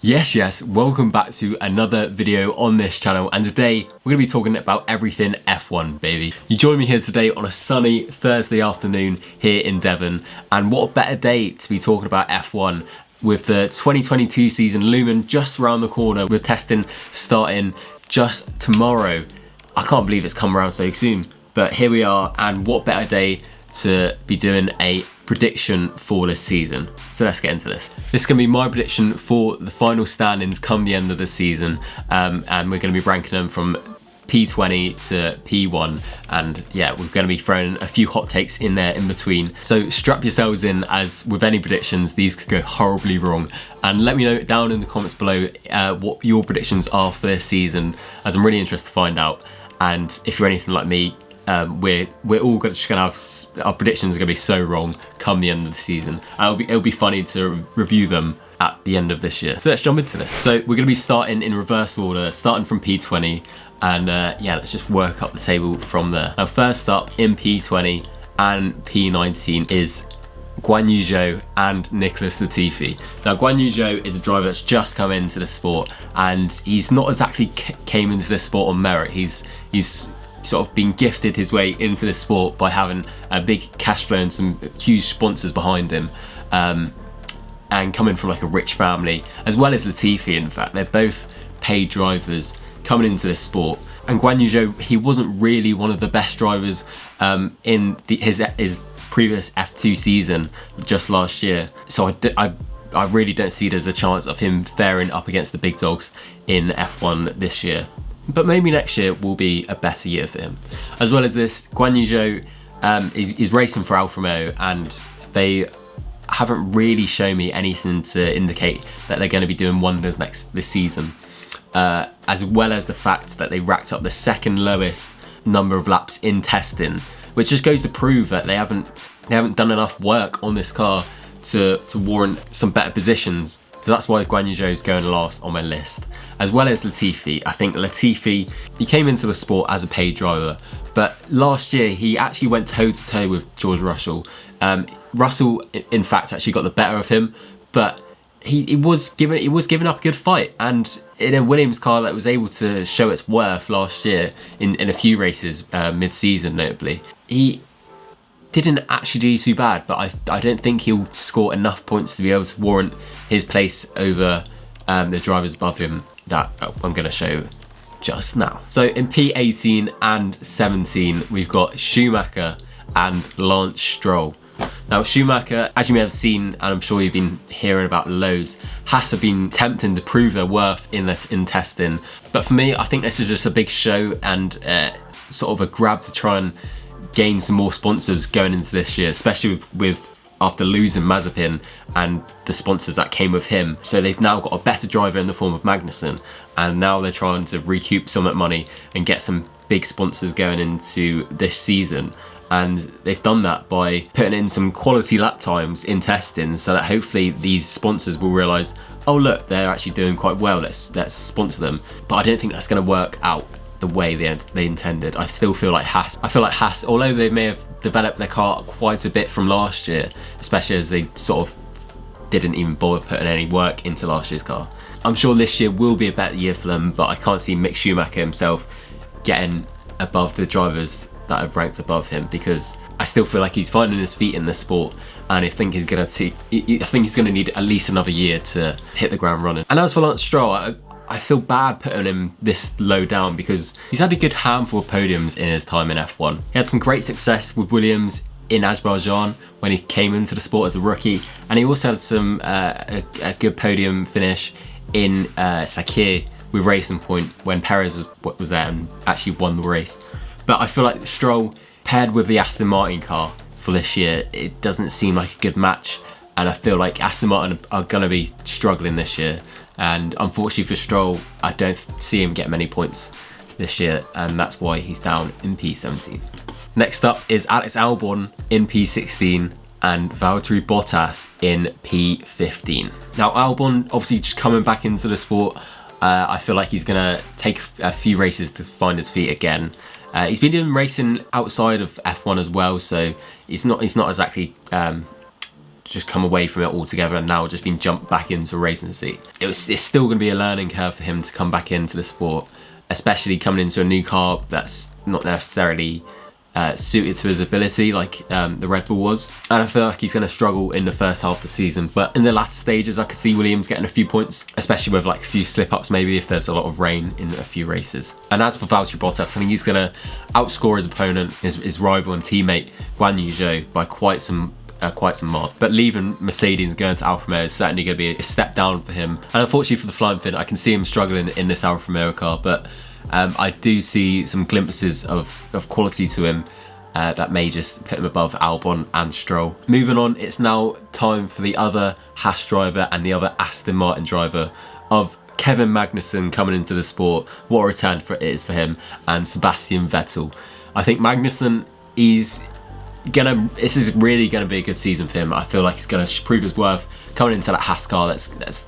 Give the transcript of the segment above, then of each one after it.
Yes, welcome back to another video on this channel, and today we're going to be talking about everything F1, baby. You join me here today on a sunny Thursday afternoon here in Devon, and what a better day to be talking about F1 with the 2022 season looming just around the corner, with testing starting just tomorrow. I can't believe it's come around so soon, but here we are, and what better day to be doing a prediction for this season. So let's get into this. This is going to be my prediction for the final standings come the end of the season, and we're going to be ranking them from P20 to P1, and yeah, we're going to be throwing a few hot takes in there in between. So strap yourselves in, as with any predictions, these could go horribly wrong. And let me know down in the comments below what your predictions are for this season, as I'm really interested to find out. And if you're anything like me, we're all just gonna have, our predictions are gonna be so wrong come the end of the season. It'll be funny to review them at the end of this year. So let's jump into this. So we're gonna be starting in reverse order, starting from P20, and yeah, let's just work up the table from there. Now, first up in P20 and P19 is Guan Yu Zhou and Nicholas Latifi. Now, Guan Yu Zhou is a driver that's just come into the sport, and he's not exactly came into the sport on merit. He's sort of been gifted his way into the sport by having a big cash flow and some huge sponsors behind him, and coming from like a rich family, as well as Latifi. In fact, they're both paid drivers coming into this sport. And Guan Yu Zhou, he wasn't really one of the best drivers in his previous F2 season just last year, so I really don't see there's a chance of him faring up against the big dogs in F1 this year. But maybe next year will be a better year for him. As well as this, Guan Yu Zhou is racing for Alfa Romeo, and they haven't really shown me anything to indicate that they're going to be doing wonders this season. As well as the fact that they racked up the second lowest number of laps in testing, which just goes to prove that they haven't done enough work on this car to warrant some better positions. So that's why Guan Yu Zhou is going last on my list. As well as Latifi. I think Latifi, he came into the sport as a paid driver, but last year he actually went toe to toe with George Russell. Russell, in fact, actually got the better of him, but he was giving up a good fight, and in a Williams car that was able to show its worth last year in a few races mid-season, notably. He didn't actually do too bad, but I don't think he'll score enough points to be able to warrant his place over the drivers above him that I'm going to show just now. So in P18 and 17, we've got Schumacher and Lance Stroll. Now, Schumacher, as you may have seen, and I'm sure you've been hearing about loads, has been tempting to prove their worth in testing. But for me, I think this is just a big show and sort of a grab to try and gain some more sponsors going into this year, especially with after losing Mazepin and the sponsors that came with him. So they've now got a better driver in the form of Magnussen, and now they're trying to recoup some of that money and get some big sponsors going into this season. And they've done that by putting in some quality lap times in testing, so that hopefully these sponsors will realise, oh look, they're actually doing quite well, let's sponsor them. But I don't think that's going to work out the way they intended. I still feel like Haas, although they may have developed their car quite a bit from last year, especially as they sort of didn't even bother putting any work into last year's car. I'm sure this year will be a better year for them, but I can't see Mick Schumacher himself getting above the drivers that have ranked above him, because I still feel like he's finding his feet in the sport, and I think he's going to need at least another year to hit the ground running. And as for Lance Stroll, I feel bad putting him this low down, because he's had a good handful of podiums in his time in F1. He had some great success with Williams in Azerbaijan when he came into the sport as a rookie, and he also had some a good podium finish in Sakir with Racing Point when Perez was there and actually won the race. But I feel like Stroll, paired with the Aston Martin car for this year, it doesn't seem like a good match, and I feel like Aston Martin are going to be struggling this year. And unfortunately for Stroll, I don't see him get many points this year, and that's why he's down in P17. Next up is Alex Alborn in P16 and Valtteri Bottas in P15. Now, Alborn obviously just coming back into the sport. I feel like he's going to take a few races to find his feet again. He's been doing racing outside of F1 as well, so he's not exactly just come away from it altogether and now just been jumped back into a racing seat. It's still going to be a learning curve for him to come back into the sport, especially coming into a new car that's not necessarily suited to his ability like the Red Bull was. And I feel like he's going to struggle in the first half of the season, but in the latter stages I could see Williams getting a few points, especially with like a few slip-ups maybe if there's a lot of rain in a few races. And as for Valtteri Bottas, I think he's going to outscore his opponent, his rival and teammate Guan Yu Zhou by quite some mark. But leaving Mercedes and going to Alfa Romeo is certainly going to be a step down for him. And unfortunately for the Flying Finn, I can see him struggling in this Alfa Romeo car, but I do see some glimpses of quality to him that may just put him above Albon and Stroll. Moving on, it's now time for the other Haas driver and the other Aston Martin driver of Kevin Magnussen coming into the sport. What a return it is for him, and Sebastian Vettel. I think Magnussen this is really gonna be a good season for him. I feel like he's gonna prove his worth coming into that Haas car that's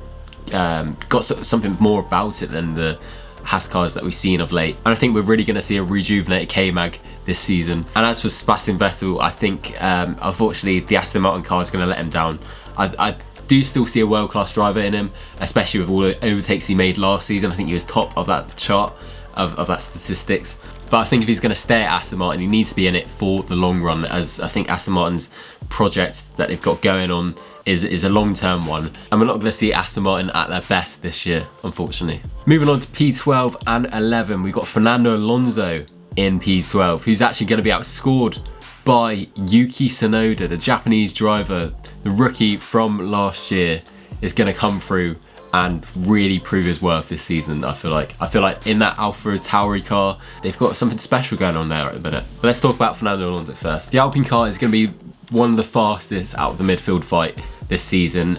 got something more about it than the Haas cars that we've seen of late. And I think we're really going to see a rejuvenated K-Mag this season. And as for Sebastian Vettel, I think unfortunately the Aston Martin car is going to let him down. I do still see a world-class driver in him, especially with all the overtakes he made last season. I think he was top of that chart of that statistics. But I think if he's going to stay at Aston Martin, he needs to be in it for the long run, as I think Aston Martin's project that they've got going on is a long-term one, and we're not going to see Aston Martin at their best this year, unfortunately. Moving on to P12 and 11, we've got Fernando Alonso in P12, who's actually going to be outscored by Yuki Tsunoda, the Japanese driver, the rookie from last year, is going to come through and really prove his worth this season. I feel like in that AlphaTauri car, they've got something special going on there at the minute. But let's talk about Fernando Alonso first. The Alpine car is going to be one of the fastest out of the midfield fight this season.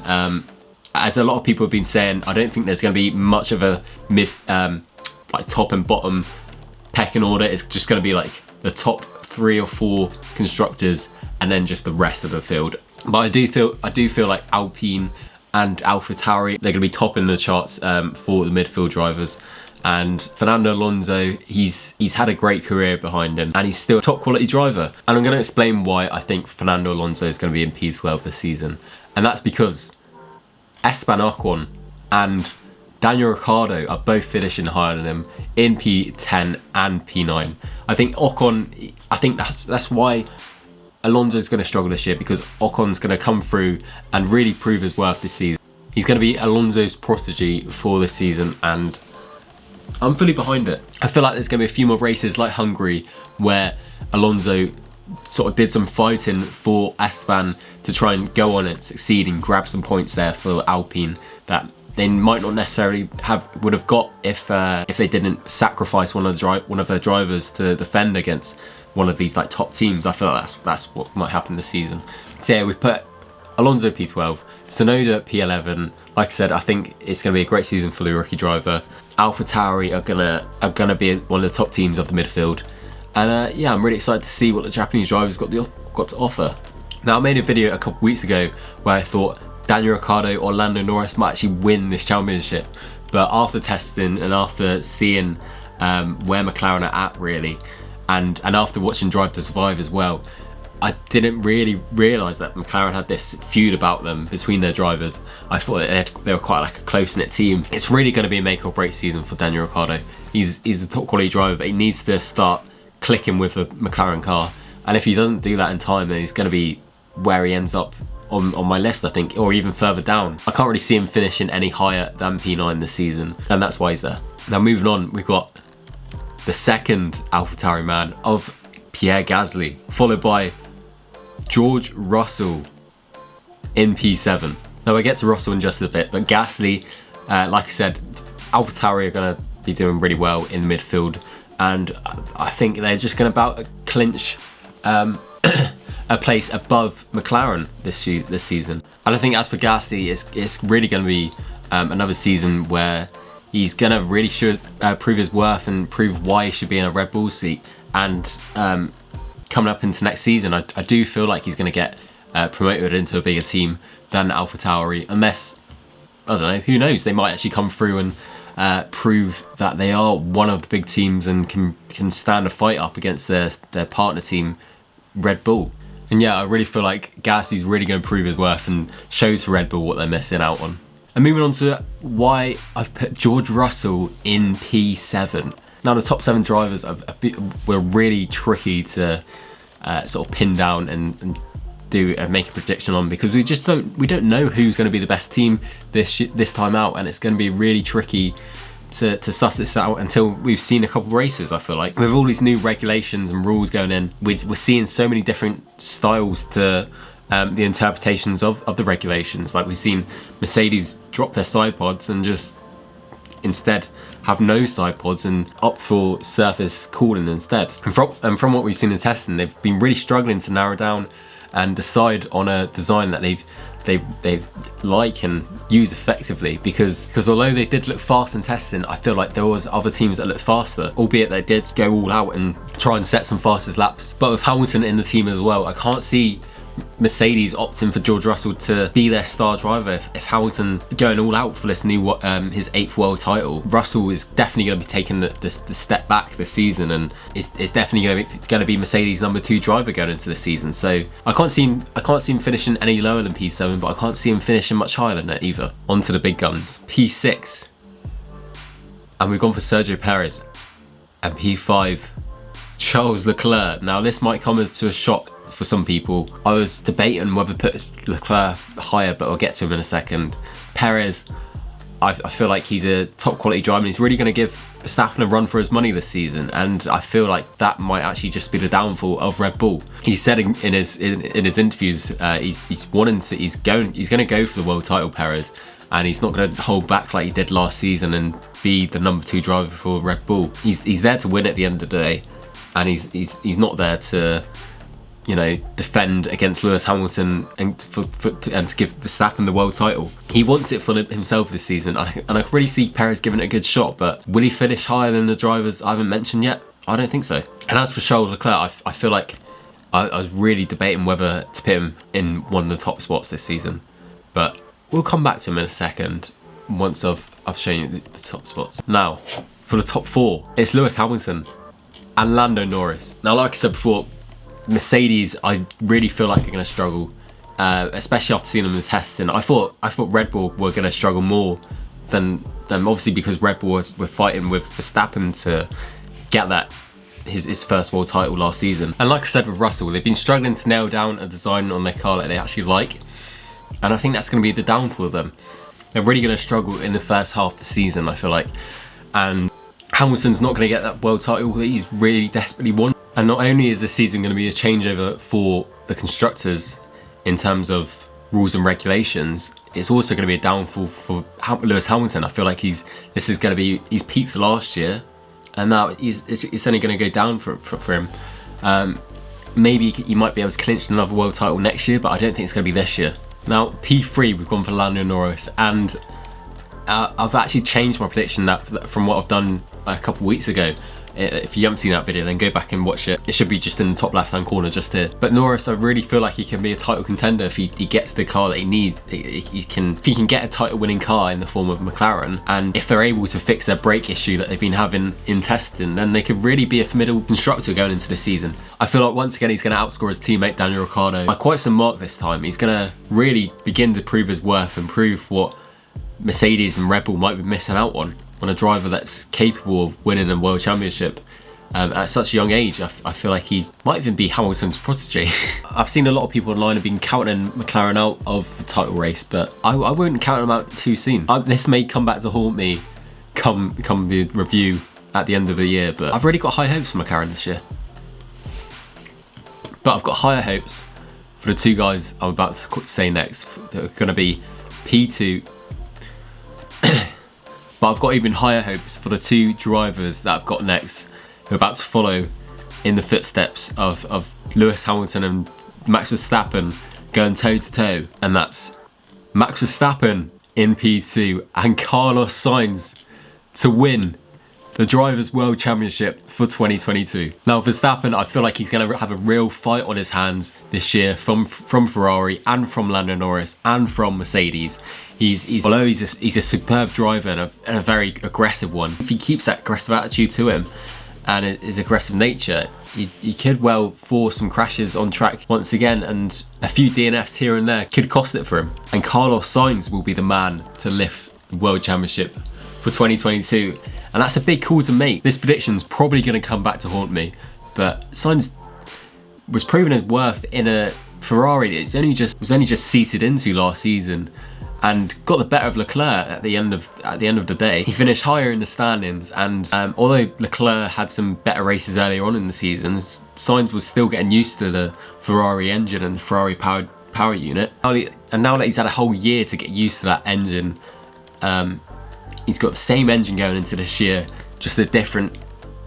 As a lot of people have been saying, I don't think there's going to be much of a like top and bottom pecking order. It's just going to be like the top 3 or 4 constructors and then just the rest of the field. But I do feel like Alpine and AlphaTauri, they're going to be topping the charts for the midfield drivers. And Fernando Alonso, he's had a great career behind him and he's still a top quality driver. And I'm going to explain why I think Fernando Alonso is going to be in P12 this season. And that's because Esteban Ocon and Daniel Ricciardo are both finishing higher than him in P10 and P9. I think Ocon, that's why Alonso's going to struggle this year, because Ocon's going to come through and really prove his worth this season. He's going to be Alonso's protege for this season, and I'm fully behind it. I feel like there's going to be a few more races like Hungary where Alonso sort of did some fighting for Esteban to try and go on and succeed and grab some points there for Alpine that they might not necessarily would have got if they didn't sacrifice one of their drivers to defend against one of these like top teams. I feel like that's what might happen this season. So yeah, we put Alonso P12, Tsunoda P11. Like I said, I think it's going to be a great season for the rookie driver. AlphaTauri are gonna be one of the top teams of the midfield, and yeah, I'm really excited to see what the Japanese drivers got to offer. Now, I made a video a couple weeks ago where I thought Daniel Ricciardo or Lando Norris might actually win this championship, but after testing and after seeing where McLaren are at really, and after watching Drive to Survive as well, I didn't really realise that McLaren had this feud about them between their drivers. I thought that they were quite like a close-knit team. It's really going to be a make or break season for Daniel Ricciardo. He's a top quality driver, but he needs to start clicking with the McLaren car. And if he doesn't do that in time, then he's going to be where he ends up on my list, I think, or even further down. I can't really see him finishing any higher than P9 this season, and that's why he's there. Now, moving on, we've got the second AlphaTauri man of Pierre Gasly, followed by George Russell in P7. Now, we'll get to Russell in just a bit, but Gasly, like I said, AlphaTauri are going to be doing really well in the midfield, and I think they're just going to about clinch a place above McLaren this season. And I think as for Gasly, it's really going to be another season where he's going to really prove his worth and prove why he should be in a Red Bull seat. And coming up into next season, I do feel like he's going to get promoted into a bigger team than AlphaTauri, unless, I don't know, who knows, they might actually come through and prove that they are one of the big teams and can stand a fight up against their partner team, Red Bull. And yeah, I really feel like Gasly's really going to prove his worth and show to Red Bull what they're missing out on. And moving on to why I've put George Russell in P7. Now the top 7 drivers were really tricky to sort of pin down and make a prediction on, because we don't know who's going to be the best team this time out, and it's going to be really tricky to suss this out until we've seen a couple races. I feel like with all these new regulations and rules going in, we're seeing so many different styles to the interpretations of the regulations. Like we've seen Mercedes drop their side pods and just instead have no side pods and opt for surface cooling instead. And from what we've seen in testing, they've been really struggling to narrow down and decide on a design that they like and use effectively, because although they did look fast in testing, I feel like there was other teams that looked faster, albeit they did go all out and try and set some fastest laps. But with Hamilton in the team as well, I can't see Mercedes opting for George Russell to be their star driver if Hamilton going all out for this new his 8th world title. Russell is definitely going to be taking the step back this season, and it's definitely going to be Mercedes' number 2 driver going into the season. So I can't see him finishing any lower than P7, but I can't see him finishing much higher than that either. On to the big guns. P6, and we've gone for Sergio Perez, and P5, Charles Leclerc. Now this might come as to a shock for some people. I was debating whether to put Leclerc higher, but I'll get to him in a second. Perez, I feel like he's a top quality driver, and he's really going to give Verstappen a run for his money this season, and I feel like that might actually just be the downfall of Red Bull. He said in his interviews he's going to go for the world title, Perez, and he's not going to hold back like he did last season and be the number 2 driver for Red Bull. He's there to win at the end of the day, and he's not there to, you know, defend against Lewis Hamilton and to give Verstappen the world title. He wants it for himself this season, and I can really see Perez giving it a good shot, but will he finish higher than the drivers I haven't mentioned yet? I don't think so. And as for Charles Leclerc, I feel like I was really debating whether to put him in one of the top spots this season, but we'll come back to him in a second once I've shown you the top spots. Now, for the top 4, it's Lewis Hamilton and Lando Norris. Now, like I said before, Mercedes, I really feel like are going to struggle, especially after seeing them in the testing. I thought Red Bull were going to struggle more than obviously, because Red Bull were fighting with Verstappen to get that his first world title last season. And like I said with Russell, they've been struggling to nail down a design on their car that they actually like, and I think that's going to be the downfall of them. They're really going to struggle in the first half of the season, I feel like, and Hamilton's not going to get that world title that he's really desperately wanted. And not only is this season going to be a changeover for the constructors in terms of rules and regulations, it's also going to be a downfall for Lewis Hamilton. I feel like he's peaked last year, and now it's only going to go down for him. Maybe he might be able to clinch another world title next year, but I don't think it's going to be this year. Now P3, we've gone for Lando Norris, and I've actually changed my prediction from what I've done a couple of weeks ago. If you haven't seen that video, then go back and watch it. It should be just in the top left hand corner just here. But Norris, I really feel like he can be a title contender if he gets the car that he needs. If he can get a title winning car in the form of McLaren, and if they're able to fix their brake issue that they've been having in testing, then they could really be a formidable constructor going into the season. I feel like once again he's going to outscore his teammate Daniel Ricciardo by quite some mark this time. He's going to really begin to prove his worth and prove what Mercedes and Red Bull might be missing out on a driver that's capable of winning a world championship at such a young age. I feel like he might even be Hamilton's protege. I've seen a lot of people online have been counting McLaren out of the title race, but I wouldn't count them out too soon. This may come back to haunt me come the review at the end of the year, but I've really got high hopes for McLaren this year. But I've got higher hopes for the 2 guys I'm about to say next. They're going to be P2. But I've got even higher hopes for the 2 drivers that I've got next, who are about to follow in the footsteps of Lewis Hamilton and Max Verstappen going toe to toe. And that's Max Verstappen in P2 and Carlos Sainz to win the Drivers' World Championship for 2022. Now Verstappen, I feel like he's going to have a real fight on his hands this year from Ferrari and from Lando Norris and from Mercedes. Although he's a superb driver and a very aggressive one, if he keeps that aggressive attitude to him, and his aggressive nature, he could well force some crashes on track once again, and a few DNFs here and there could cost it for him. And Carlos Sainz will be the man to lift the World Championship for 2022, and that's a big call to make. This prediction's probably going to come back to haunt me, but Sainz was proving his worth in a Ferrari that was only just seated into last season, and got the better of Leclerc at the end of the day. He finished higher in the standings, and although Leclerc had some better races earlier on in the season, Sainz was still getting used to the Ferrari engine and the Ferrari power unit. And now that he's had a whole year to get used to that engine, he's got the same engine going into this year, just a different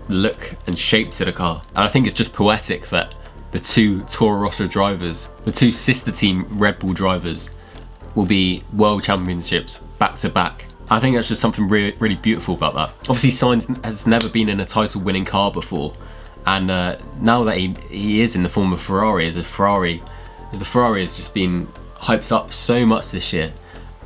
look and shape to the car. And I think it's just poetic that the two Toro Rosso drivers, the two sister team Red Bull drivers, will be world championships back to back. I think that's just something really, really beautiful about that. Obviously, Sainz has never been in a title winning car before, and now that he is in the form of Ferrari, as the Ferrari has just been hyped up so much this year,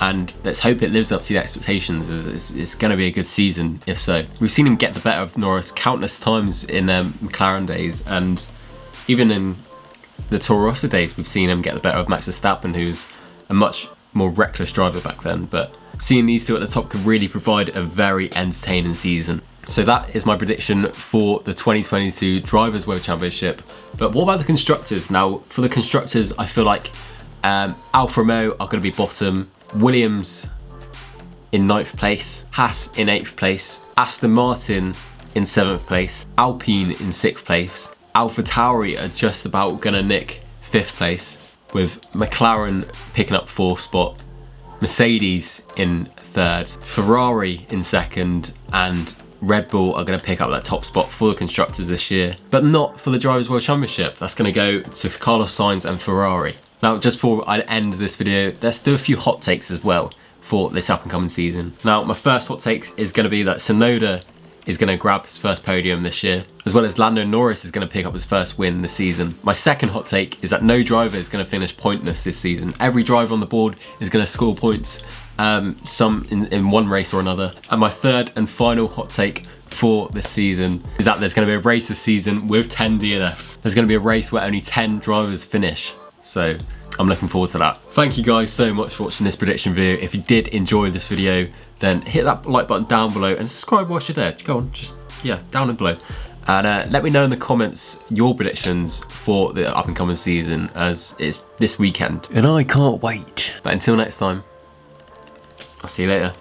and let's hope it lives up to the expectations. It's going to be a good season if so. We've seen him get the better of Norris countless times in McLaren days, and even in the Toro Rosso days we've seen him get the better of Max Verstappen, who's a much more reckless driver back then. But seeing these two at the top could really provide a very entertaining season. So that is my prediction for the 2022 Drivers' World Championship. But what about the Constructors? Now, for the Constructors, I feel like Alfa Romeo are going to be bottom, Williams in 9th place, Haas in 8th place, Aston Martin in 7th place, Alpine in 6th place, AlphaTauri are just about going to nick 5th place, with McLaren picking up 4th spot, Mercedes in 3rd, Ferrari in 2nd, and Red Bull are going to pick up that top spot for the Constructors this year, but not for the Drivers' World Championship. That's going to go to Carlos Sainz and Ferrari. Now, just before I end this video, let's do a few hot takes as well for this up and coming season. Now, my first hot take is going to be that Tsunoda is going to grab his first podium this year, as well as Lando Norris is going to pick up his first win this season. My second hot take is that no driver is going to finish pointless this season. Every driver on the board is going to score points, some in one race or another. And my third and final hot take for this season is that there's going to be a race this season with 10 DNFs. There's going to be a race where only 10 drivers finish. So I'm looking forward to that. Thank you guys so much for watching this prediction video. If you did enjoy this video, then hit that like button down below and subscribe whilst you're there. Go on, down and below. And let me know in the comments your predictions for the up and coming season, as it's this weekend. And I can't wait. But until next time, I'll see you later.